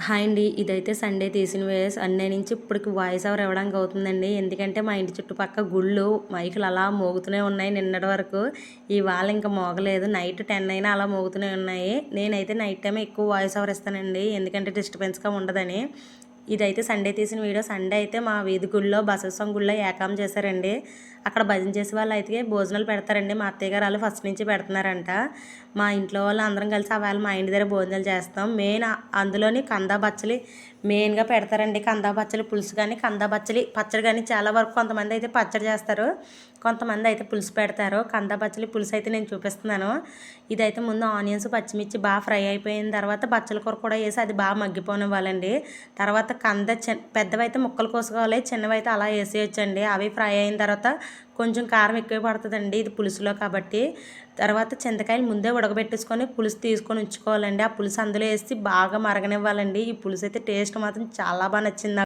Hi అండి. ఇదైతే Sunday తీసిన సండే నుంచి ఇప్పటికి వాయిస్ ఓవర్ ఇవ్వడానికి అవుతుందండి. ఎందుకంటే మా ఇంటి చుట్టుపక్క గుళ్ళు, మైకులు అలా మోగుతూనే ఉన్నాయి నిన్నటి వరకు. ఇవాళ ఇంకా మోగలేదు. నైట్ 10 అయినా అలా మోగుతూనే ఉన్నాయి. నేనైతే నైట్ టైమే ఎక్కువ వాయిస్ ఓవర్ ఇస్తానండి. ఎందుకంటే డిస్టర్బెన్స్‌గా ఉండదని. ఇదైతే సండే తీసిన వీడియో. సండే అయితే మా వీధి గుడిలో బసవస్వామి గుడిలో ఏకాం చేశారండి. అక్కడ భజన చేసే వాళ్ళు అయితే భోజనాలు పెడతారండి. మా అత్తయ్య గారు వాళ్ళు ఫస్ట్ నుంచి పెడుతున్నారంట. మా ఇంట్లో వాళ్ళు అందరం కలిసి ఆవేళ మా ఇంటి దగ్గర భోజనాలు చేస్తాం. మెయిన్ అందులోని కందా బచ్చలి మెయిన్గా పెడతారండి. కందా బచ్చలి పులుసు కానీ, కందా బచ్చలి పచ్చడి కానీ, చాలా వరకు కొంతమంది అయితే పచ్చడి చేస్తారు, కొంతమంది అయితే పులుసు పెడతారు. కందా బచ్చలి పులుసు అయితే నేను చూపిస్తున్నాను. ఇదైతే ముందు ఆనియన్స్, పచ్చిమిర్చి బాగా ఫ్రై అయిపోయిన తర్వాత బచ్చల కూర కూడా వేసి అది బాగా మగ్గిపోనివ్వాలండి. తర్వాత పెద్దవైతే ముక్కలు కోసుకోవాలి, చిన్నవైతే అలా వేసేయచ్చండి. అవి ఫ్రై అయిన తర్వాత కొంచెం కారం ఎక్కువ పడుతుందండి ఇది పులుసులో కాబట్టి. తర్వాత చింతకాయలు ముందే ఉడకబెట్టేసుకొని పులుసు తీసుకొని ఉంచుకోవాలండి. ఆ పులుసు అందులో వేసి బాగా మరగనివ్వాలండి. ఈ పులుసు అయితే టేస్ట్ మాత్రం చాలా బాగా నచ్చింది నాకు.